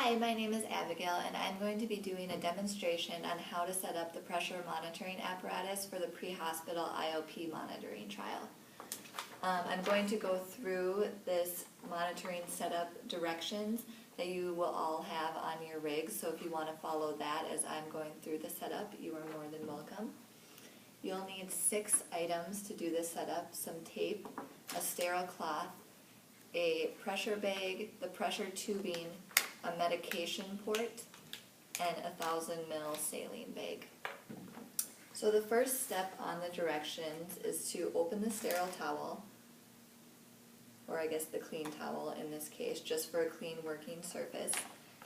Hi, my name is Abigail and I'm going to be doing a demonstration on how to set up the pressure monitoring apparatus for the pre-hospital IOP monitoring trial. I'm going to go through this monitoring setup directions that you will all have on your rigs, so if you want to follow that as I'm going through the setup, you are more than welcome. You'll need 6 items to do this setup: some tape, a sterile cloth, a pressure bag, the pressure tubing, a medication port, and a 1,000 ml saline bag. So the first step on the directions is to open the sterile towel, or I guess the clean towel in this case, just for a clean working surface.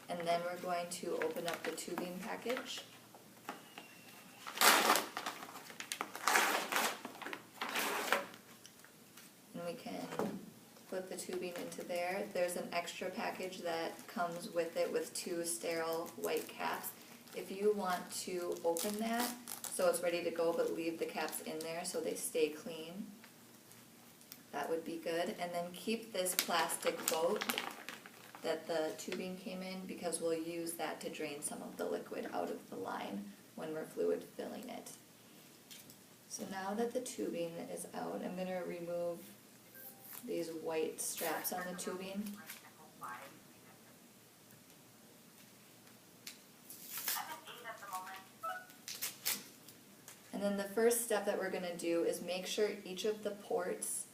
And then we're going to open up the tubing package. And we can put the tubing into there. There's an extra package that comes with it with 2 sterile white caps. If you want to open that so it's ready to go but leave the caps in there so they stay clean, that would be good. And then keep this plastic boat that the tubing came in, because we'll use that to drain some of the liquid out of the line when we're fluid filling it. So now that the tubing is out, I'm going to remove these white straps on the tubing. And then the first step that we're going to do is make sure each of the ports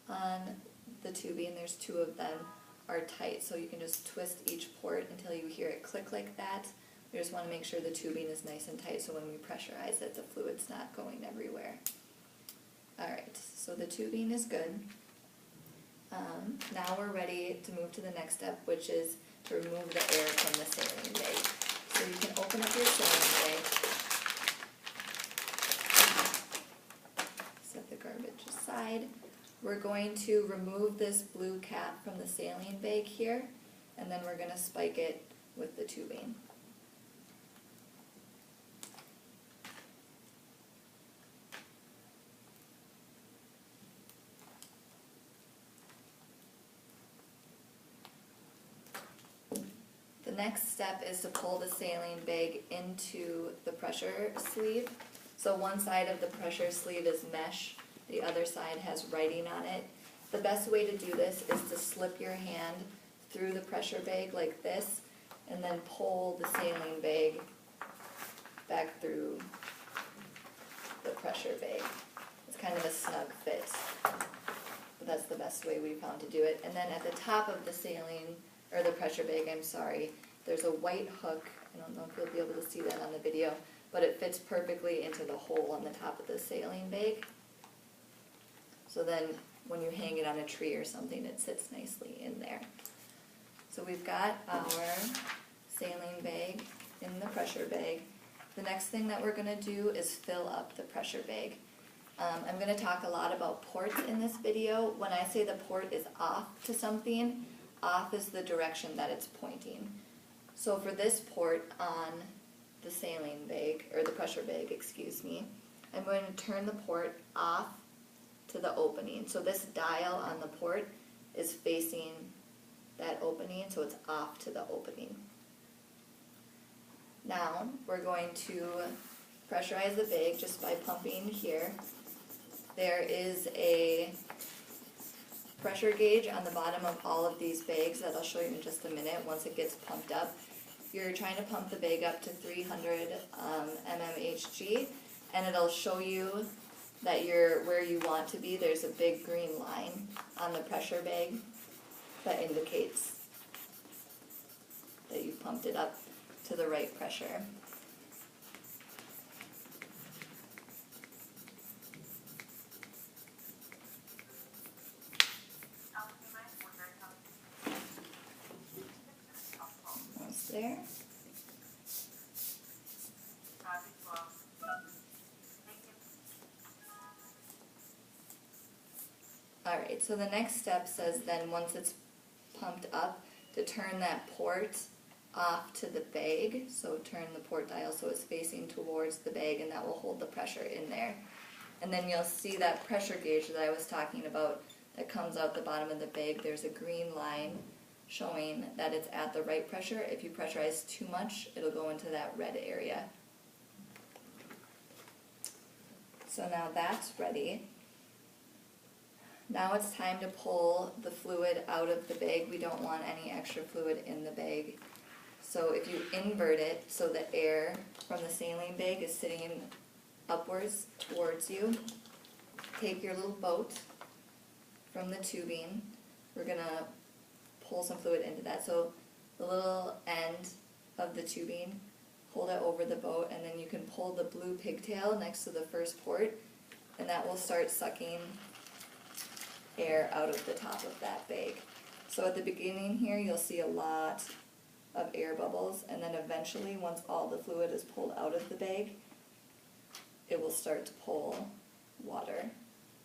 on the tubing, there's 2 of them, are tight. So you can just twist each port until you hear it click like that. We just want to make sure the tubing is nice and tight so when we pressurize it, the fluid's not going everywhere. Alright, so the tubing is good. Now we're ready to move to the next step, which is to remove the air from the saline bag. So you can open up your saline bag, set the garbage aside. We're going to remove this blue cap from the saline bag here, and then we're going to spike it with the tubing. The next step is to pull the saline bag into the pressure sleeve. So one side of the pressure sleeve is mesh, the other side has writing on it. The best way to do this is to slip your hand through the pressure bag like this, and then pull the saline bag back through the pressure bag. It's kind of a snug fit, but that's the best way we found to do it. And then at the top of the saline, or the pressure bag, I'm sorry, there's a white hook. I don't know if you'll be able to see that on the video, but it fits perfectly into the hole on the top of the saline bag. So then when you hang it on a tree or something, it sits nicely in there. So we've got our saline bag in the pressure bag. The next thing that we're going to do is fill up the pressure bag. I'm going to talk a lot about ports in this video. When I say the port is off to something, off is the direction that it's pointing. So for this port on the saline bag, or the pressure bag, excuse me, I'm going to turn the port off to the opening. So this dial on the port is facing that opening, so it's off to the opening. Now we're going to pressurize the bag just by pumping here. There is a pressure gauge on the bottom of all of these bags that I'll show you in just a minute once it gets pumped up. You're trying to pump the bag up to 300 mmHg, and it'll show you that you're where you want to be. There's a big green line on the pressure bag that indicates that you've pumped it up to the right pressure. Almost there. Alright, so the next step says then once it's pumped up, to turn that port off to the bag. So turn the port dial so it's facing towards the bag, and that will hold the pressure in there. And then you'll see that pressure gauge that I was talking about that comes out the bottom of the bag. There's a green line showing that it's at the right pressure. If you pressurize too much, it'll go into that red area. So now that's ready. Now it's time to pull the fluid out of the bag. We don't want any extra fluid in the bag. So if you invert it so the air from the saline bag is sitting upwards towards you, take your little boat from the tubing. We're going to pull some fluid into that. So the little end of the tubing, hold it over the boat, and then you can pull the blue pigtail next to the first port, and that will start sucking air out of the top of that bag. So at the beginning here, you'll see a lot of air bubbles, and then eventually, once all the fluid is pulled out of the bag, it will start to pull water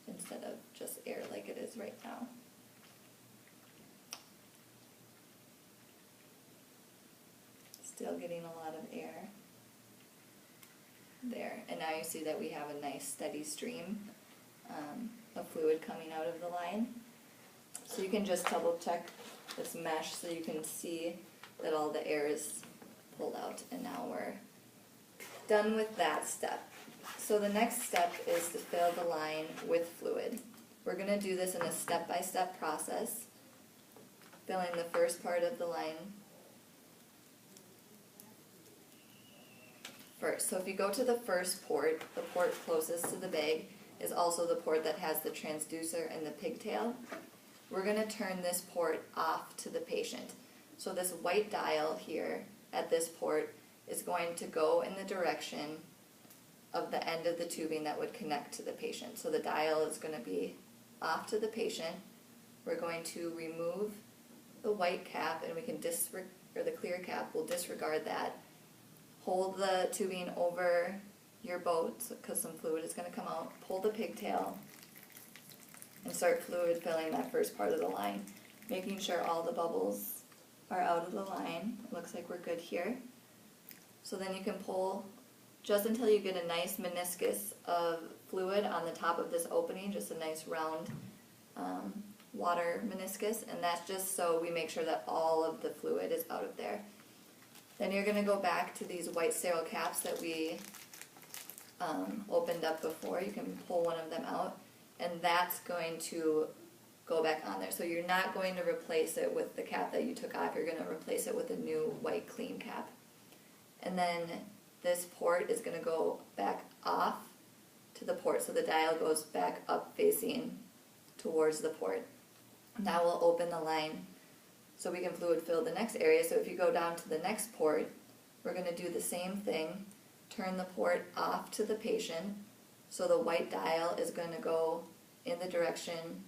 instead of just air like it is right now. Still getting a lot of air there, and now you see that we have a nice steady stream of fluid coming out of the line. So you can just double check this mesh so you can see that all the air is pulled out, and now we're done with that step. So the next step is to fill the line with fluid. We're going to do this in a step-by-step process, filling the first part of the line first. So if you go to the first port, the port closest to the bag is also the port that has the transducer and the pigtail. We're going to turn this port off to the patient. So this white dial here at this port is going to go in the direction of the end of the tubing that would connect to the patient. So the dial is going to be off to the patient. We're going to remove the white cap, and we can or the clear cap, we'll disregard that. Hold the tubing over your boat because some fluid is going to come out. Pull the pigtail and start fluid filling that first part of the line, making sure all the bubbles are out of the line. It looks like we're good here. So then you can pull just until you get a nice meniscus of fluid on the top of this opening, just a nice round water meniscus, and that's just so we make sure that all of the fluid is out of there. Then you're going to go back to these white sterile caps that we opened up before. You can pull one of them out, and that's going to go back on there. So you're not going to replace it with the cap that you took off. You're going to replace it with a new white clean cap. And then this port is going to go back off to the port, so the dial goes back up facing towards the port. Now we'll open the line so we can fluid fill the next area. So if you go down to the next port, we're going to do the same thing. Turn the port off to the patient, so the white dial is going to go in the direction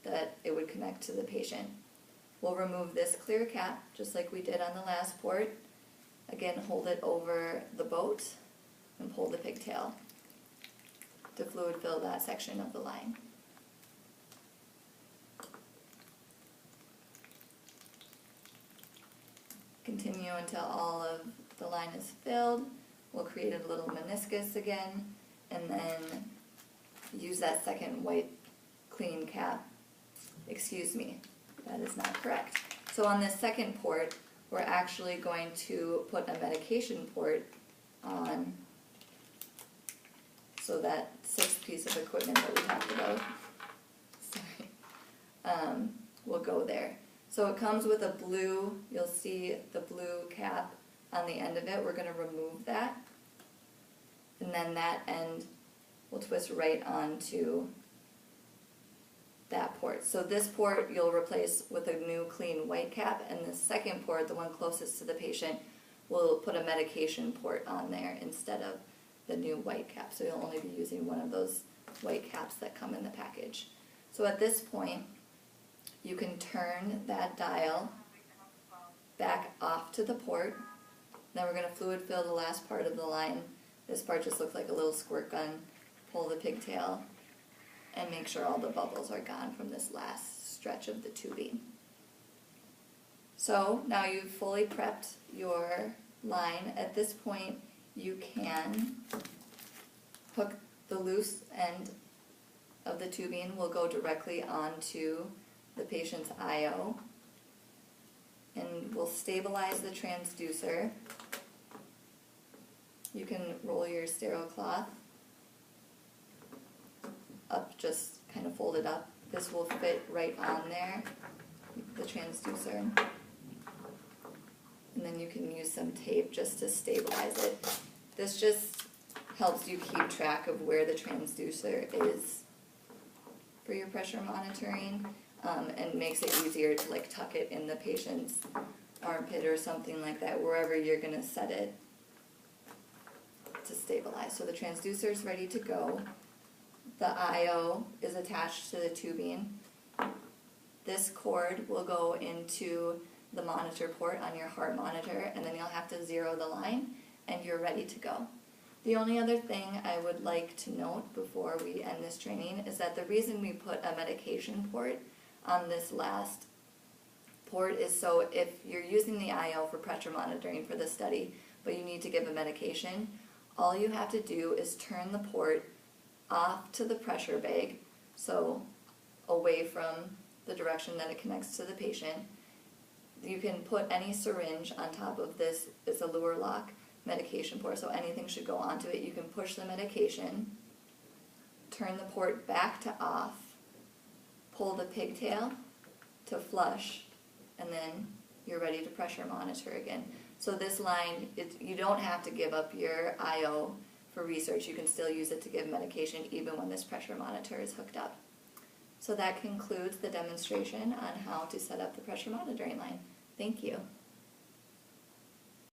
that it would connect to the patient. We'll remove this clear cap, just like we did on the last port. Again, hold it over the boat and pull the pigtail to fluid fill that section of the line. Continue until all of the line is filled. We'll create a little meniscus again, and then use that second white clean cap. Excuse me, that is not correct. So on this second port, we're actually going to put a medication port on, so that sixth piece of equipment that we talked about, will go there. So it comes with a blue, you'll see the blue cap on the end of it. We're going to remove that, and then that end will twist right onto that port. So this port you'll replace with a new clean white cap, and the second port, the one closest to the patient, we'll put a medication port on there instead of the new white cap. So you'll only be using one of those white caps that come in the package. So at this point, you can turn that dial back off to the port. Then we're going to fluid fill the last part of the line. This part just looks like a little squirt gun. Pull the pigtail and make sure all the bubbles are gone from this last stretch of the tubing. So now you've fully prepped your line. At this point, you can hook the loose end of the tubing will go directly onto the patient's IO. and we'll stabilize the transducer. You can roll your sterile cloth up, just kind of fold it up. This will fit right on there, the transducer. And then you can use some tape just to stabilize it. This just helps you keep track of where the transducer is for your pressure monitoring, and makes it easier to like tuck it in the patient's armpit or something like that, wherever you're going to set it to stabilize. So the transducer is ready to go. The IO is attached to the tubing. This cord will go into the monitor port on your heart monitor, and then you'll have to zero the line, and you're ready to go. The only other thing I would like to note before we end this training is that the reason we put a medication port on this last port is so if you're using the IO for pressure monitoring for the study, but you need to give a medication, all you have to do is turn the port off to the pressure bag, so away from the direction that it connects to the patient. You can put any syringe on top of this. It's a Luer lock medication port, so anything should go onto it. You can push the medication, turn the port back to off, pull the pigtail to flush, and then you're ready to pressure monitor again. So this line, you don't have to give up your IO for research. You can still use it to give medication even when this pressure monitor is hooked up. So that concludes the demonstration on how to set up the pressure monitoring line. Thank you.